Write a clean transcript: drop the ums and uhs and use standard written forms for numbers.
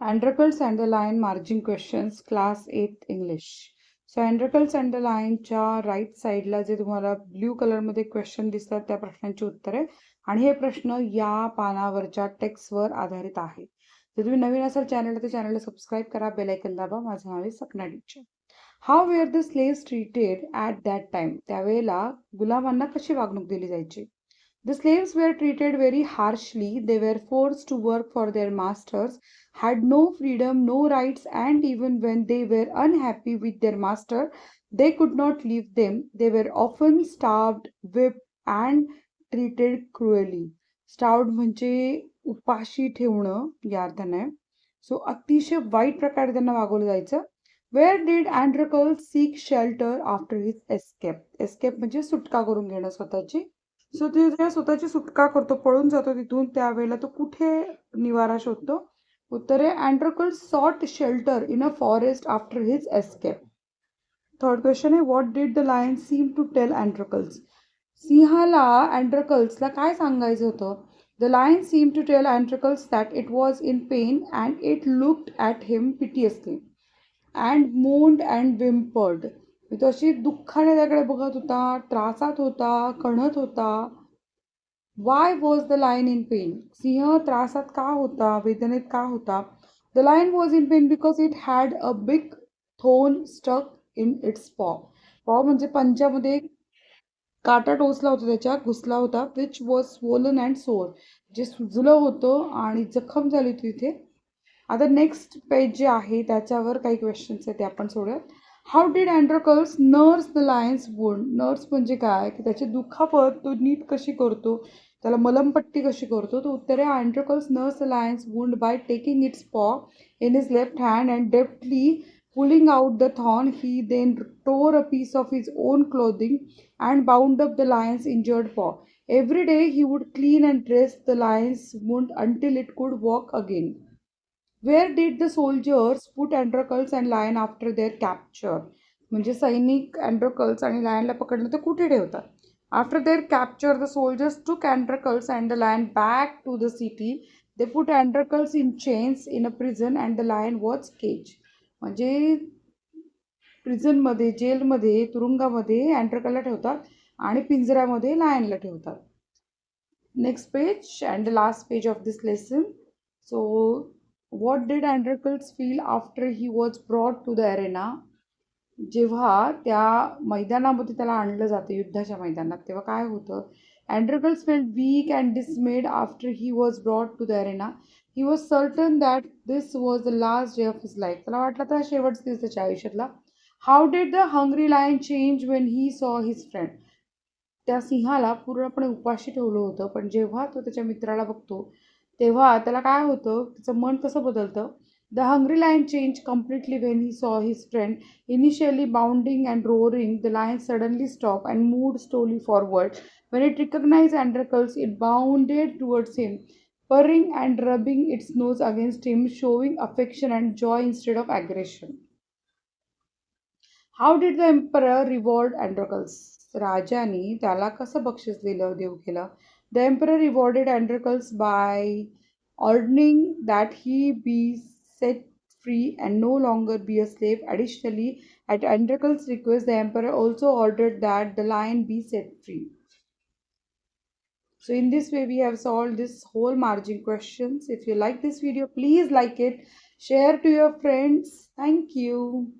Androcles and the Lion margin questions class 8 English. So Androcles and the Lionच्या right साईडला जे तुम्हाला blue कलरमध्ये क्वेश्चन दिसतात त्या प्रश्नांची उत्तरे आणि हे प्रश्न या पानावरच्या टेक्स्टवर आधारित आहे. जर तुम्ही नवीन असाल चॅनलला तर चॅनलला सबस्क्राईब करा, बेल आयकन दाबा. माझं नाव आहे Sapna teacher. How were the slaves treated at that time. त्यावेळेला गुलामांना कशी वागणूक दिली जायची? The slaves were treated very harshly. They were forced to work for their masters, had no freedom, no rights, and even when they were unhappy with their master, they could not leave them. They were often starved, whipped, and treated cruelly. Starved म्हणजे उपाशी ठेवणं या अर्थाने. So अतिशय वाईट प्रकारे त्यांना वागवलं जायचं. Where did Androcles seek shelter after his escape? Escape म्हणजे सुटका करून घेणं स्वतःची. सो ते जेव्हा स्वतःची सुटका करतो, पळून जातो तिथून, त्यावेळेला तो कुठे निवारा शोधतो? उत्तर आहे Androcles sought shelter in a forest after his escape. Third question आहे what did the lion seem to tell Androcles. सिंहाला अँड्रोकल्सला काय सांगायचं होतं? The lion seem to tell Androcles that it was in pain and it looked at him piteously and moaned and whimpered. तो अशी दुःखाने त्याकडे बघत होता, त्रासात होता, कणत होता. Why was the lion in pain. सिंह त्रासात का होता, वेदनेत का होता? The lion was in pain because it had a big thorn stuck in its paw. Paw म्हणजे पंजामध्ये काटा टोचला होता, त्याच्या घुसला होता. Which was swollen and sore, जे सुजलं होतं आणि जखम झाली होती तिथे. आता नेक्स्ट पेज जे आहे त्याच्यावर काही क्वेश्चन्स आहेत ते आपण सोडूयात. How did Androcles nurse the lion's wound. Nurse म्हणजे काय, की त्याची दुखापत तो नीट कशी करतो, त्याला मलमपट्टी कशी करतो? तर उत्तर आहे Androcles nurse the lion's wound by taking its paw in his left hand and deftly pulling out the thorn. He then tore a piece of his own clothing and bound up the lion's injured paw. Every day he would clean and dress the lion's wound until it could walk again. Where did the soldiers put Androcles and Lion after their capture? म्हणजे सैनिक Androcles आणि लायनला पकडलं तर कुठे ठेवतात? After their capture, the soldiers took Androcles and the lion back to the city. They put Androcles in chains in a prison and the lion was caged. म्हणजे प्रिझनमध्ये, जेलमध्ये, तुरुंगामध्ये अँड्रोकलला ठेवतात आणि पिंजऱ्यामध्ये लायनला ठेवतात. Next page and the last page of this lesson. So what did Androcles feel after he was brought to the arena. जेव्हा त्या मैदानामध्ये त्याला आणलं जातं, युद्धाच्या मैदानात, तेव्हा काय होतं? Androcles felt weak and dismayed after he was brought to the arena. He was certain that this was the last day of his life. त्याला वाटलं तर शेवटचा दिवस त्याच्या आयुष्यातला. How did the hungry lion change when he saw his friend. त्या सिंहाला पूर्णपणे उपाशी ठेवलं होतं, पण जेव्हा तो त्याच्या मित्राला बघतो तेव्हा त्याला काय होतं, त्याचं मन कसं बदलतं? The hungry lion change completely when he saw his friend. Initially bounding and roaring, the lion suddenly stop and moved slowly forward. When it recognized Androcles, it bounded towards him, purring and rubbing its nose against him, showing affection and joy instead of aggression. How did the emperor reward Androcles? राजाने त्याला कसं बक्षीस दिलं, देव केलं? The emperor rewarded Androcles by ordering that he be set free and no longer be a slave. Additionally, at Androcles' request, the emperor also ordered that the lion be set free. So in this way we have solved this whole margin questions. If you like this video, please like it, share to your friends. Thank you.